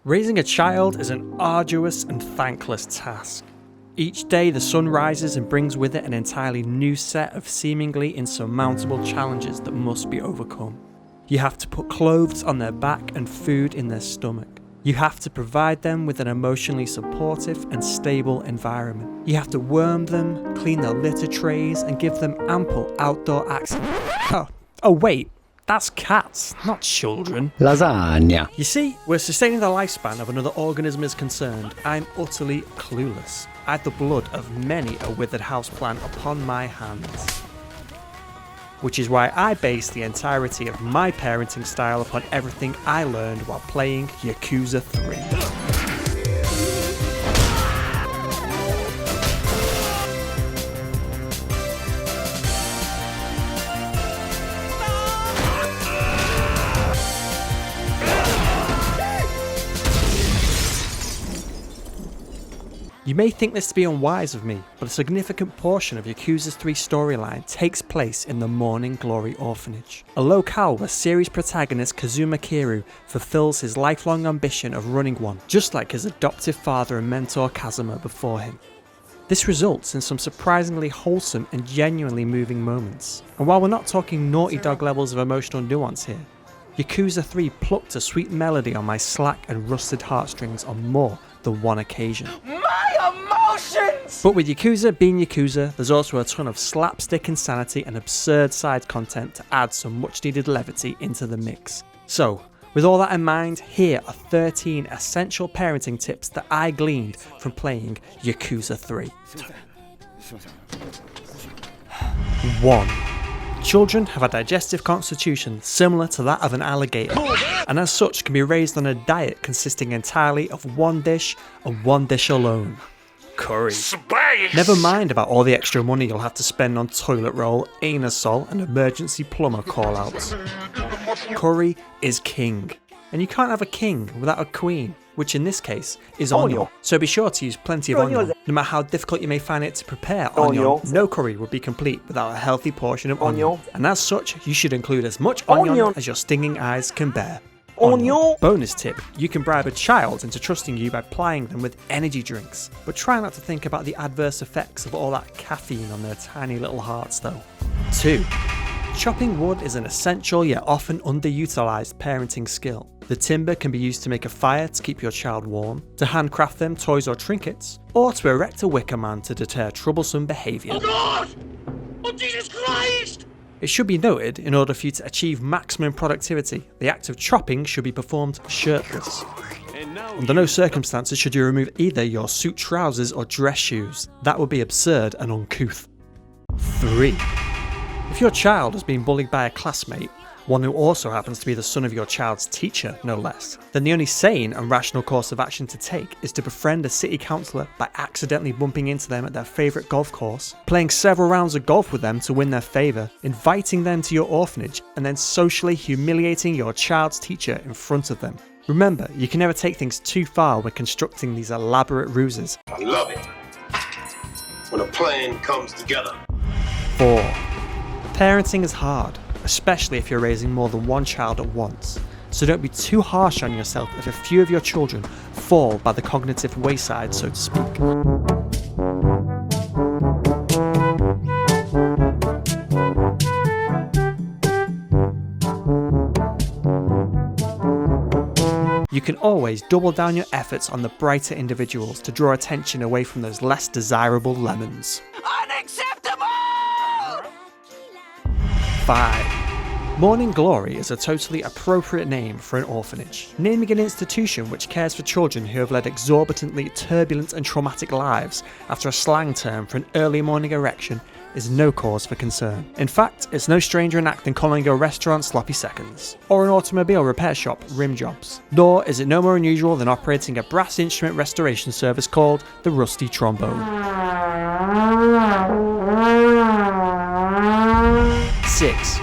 Raising a child is an arduous and thankless task. Each day the sun rises and brings with it an entirely new set of seemingly insurmountable challenges that must be overcome. You have to put clothes on their back and food in their stomach. You have to provide them with an emotionally supportive and stable environment. You have to worm them, clean their litter trays, and give them ample outdoor access. Oh wait, that's cats, not children. Lasagna. You see, where sustaining the lifespan of another organism is concerned, I'm utterly clueless. I have the blood of many a withered houseplant upon my hands. Which is why I base the entirety of my parenting style upon everything I learned while playing Yakuza 3. You may think this to be unwise of me, but a significant portion of Yakuza 3's storyline takes place in the Morning Glory Orphanage, a locale where series protagonist Kazuma Kiryu fulfills his lifelong ambition of running one, just like his adoptive father and mentor Kazuma before him. This results in some surprisingly wholesome and genuinely moving moments, and while we're not talking Naughty Dog levels of emotional nuance here, Yakuza 3 plucked a sweet melody on my slack and rusted heartstrings on more than one occasion. But with Yakuza being Yakuza, there's also a ton of slapstick insanity and absurd side content to add some much needed levity into the mix. So, with all that in mind, here are 13 essential parenting tips that I gleaned from playing Yakuza 3. 1. Children have a digestive constitution similar to that of an alligator, and as such can be raised on a diet consisting entirely of one dish and one dish alone. Curry. Space. Never mind about all the extra money you'll have to spend on toilet roll, anusol, and emergency plumber call-outs. Curry is king, and you can't have a king without a queen, which in this case is onion. So be sure to use plenty of onion. No matter how difficult you may find it to prepare onion, no curry would be complete without a healthy portion of onion. And as such, you should include as much onion as your stinging eyes can bear. Onion. Bonus tip, you can bribe a child into trusting you by plying them with energy drinks, but try not to think about the adverse effects of all that caffeine on their tiny little hearts though. 2. Chopping wood is an essential yet often underutilized parenting skill. The timber can be used to make a fire to keep your child warm, to handcraft them toys or trinkets, or to erect a wicker man to deter troublesome behaviour. Oh God! Oh Jesus Christ! It should be noted, in order for you to achieve maximum productivity, the act of chopping should be performed shirtless. Under no circumstances should you remove either your suit trousers or dress shoes. That would be absurd and uncouth. 3. If your child has been bullied by a classmate, one who also happens to be the son of your child's teacher, no less, then the only sane and rational course of action to take is to befriend a city councillor by accidentally bumping into them at their favourite golf course, playing several rounds of golf with them to win their favour, inviting them to your orphanage, and then socially humiliating your child's teacher in front of them. Remember, you can never take things too far when constructing these elaborate ruses. I love it when a plan comes together. 4. Parenting is hard, especially if you're raising more than one child at once. So don't be too harsh on yourself if a few of your children fall by the cognitive wayside, so to speak. You can always double down your efforts on the brighter individuals to draw attention away from those less desirable lemons. Unacceptable! 5. Morning Glory is a totally appropriate name for an orphanage. Naming an institution which cares for children who have led exorbitantly turbulent and traumatic lives after a slang term for an early morning erection is no cause for concern. In fact, it's no stranger in act than calling a restaurant Sloppy Seconds, or an automobile repair shop Rim Jobs. Nor is it no more unusual than operating a brass instrument restoration service called the Rusty Trombone. 6.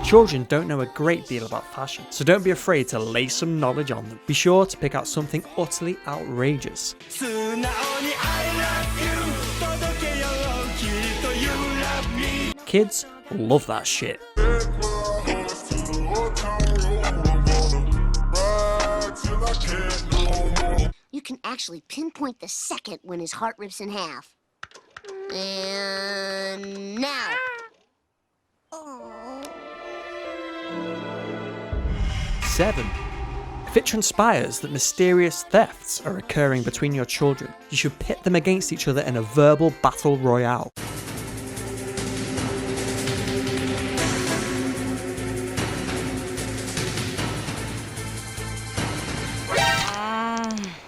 Children don't know a great deal about fashion, so don't be afraid to lay some knowledge on them. Be sure to pick out something utterly outrageous. Kids love that shit. can actually pinpoint the second when his heart rips in half. And now. Oh. 7. If it transpires that mysterious thefts are occurring between your children, you should pit them against each other in a verbal battle royale.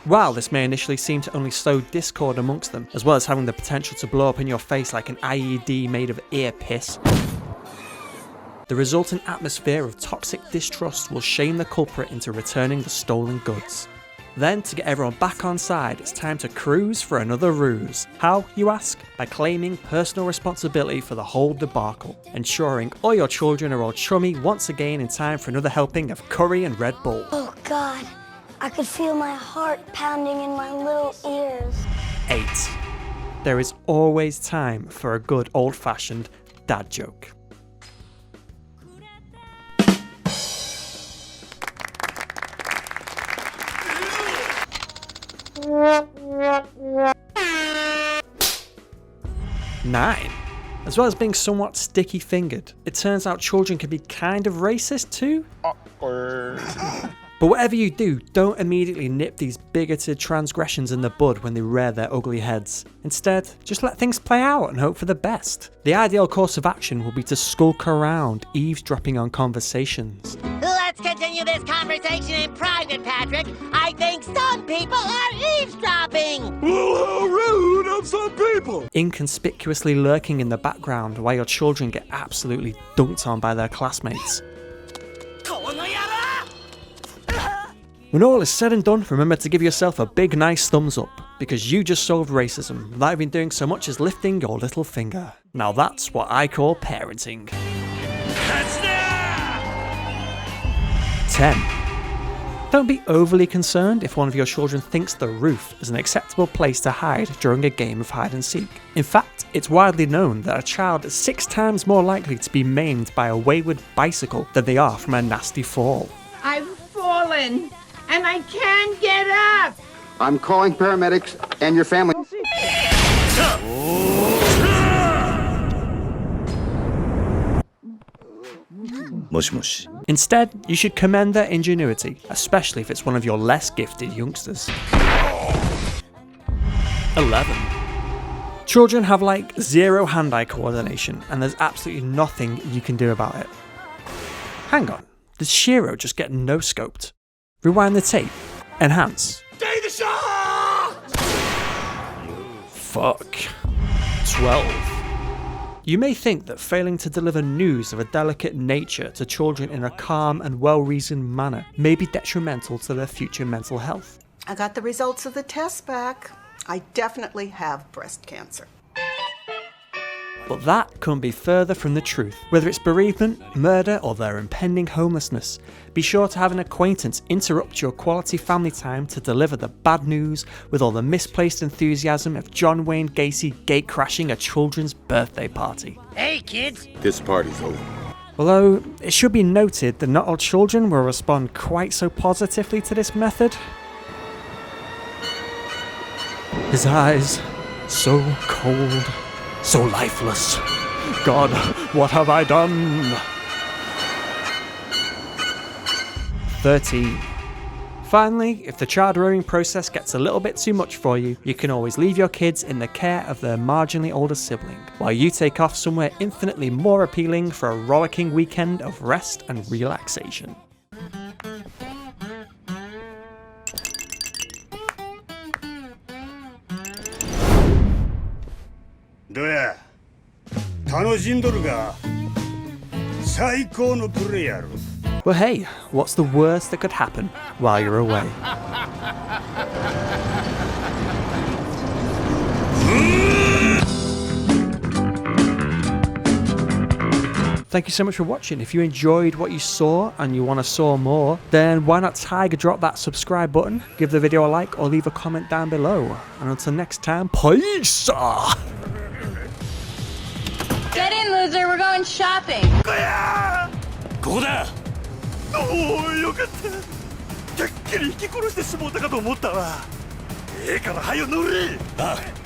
While this may initially seem to only sow discord amongst them, as well as having the potential to blow up in your face like an IED made of ear piss, the resultant atmosphere of toxic distrust will shame the culprit into returning the stolen goods. Then, to get everyone back on side, it's time to cruise for another ruse. How, you ask? By claiming personal responsibility for the whole debacle, ensuring all your children are all chummy once again in time for another helping of curry and Red Bull. Oh God, I could feel my heart pounding in my little ears. 8. There is always time for a good old-fashioned dad joke. Nine. As well as being somewhat sticky-fingered, it turns out children can be kind of racist too. But whatever you do, don't immediately nip these bigoted transgressions in the bud when they rear their ugly heads. Instead, just let things play out and hope for the best. The ideal course of action will be to skulk around, eavesdropping on conversations. Let's continue this conversation in private, Patrick. I think some people are eavesdropping. Well, how rude of some people! Inconspicuously lurking in the background while your children get absolutely dunked on by their classmates. When all is said and done, remember to give yourself a big nice thumbs up, because you just solved racism without even doing so much as lifting your little finger. Now that's what I call parenting. 10. Don't be overly concerned if one of your children thinks the roof is an acceptable place to hide during a game of hide and seek. In fact, it's widely known that a child is 6 times more likely to be maimed by a wayward bicycle than they are from a nasty fall. I've fallen, and I can't get up. I'm calling paramedics and your family. Instead, you should commend their ingenuity, especially if it's one of your less gifted youngsters. 11. Children have like zero hand-eye coordination, and there's absolutely nothing you can do about it. Hang on, did Shiro just get no-scoped? Rewind the tape. Enhance. Fuck. 12. You may think that failing to deliver news of a delicate nature to children in a calm and well-reasoned manner may be detrimental to their future mental health. I got the results of the test back. I definitely have breast cancer. But that couldn't be further from the truth. Whether it's bereavement, murder, or their impending homelessness, be sure to have an acquaintance interrupt your quality family time to deliver the bad news with all the misplaced enthusiasm of John Wayne Gacy gate-crashing a children's birthday party. Hey, kids. This party's over. Although, it should be noted that not all children will respond quite so positively to this method. His eyes, so cold, so lifeless. God, what have I done? 13. Finally, if the child rearing process gets a little bit too much for you, you can always leave your kids in the care of their marginally older sibling, while you take off somewhere infinitely more appealing for a rollicking weekend of rest and relaxation. Well, hey, what's the worst that could happen while you're away? Thank you so much for watching. If you enjoyed what you saw and you want to saw more, then why not tiger drop that subscribe button, give the video a like, or leave a comment down below. And until next time, peace! Get in, loser. We're going shopping. ここだ。おお、よかった。てっきり引き殺してしもうたかと思ったわ。ええから早よ乗れ。ああ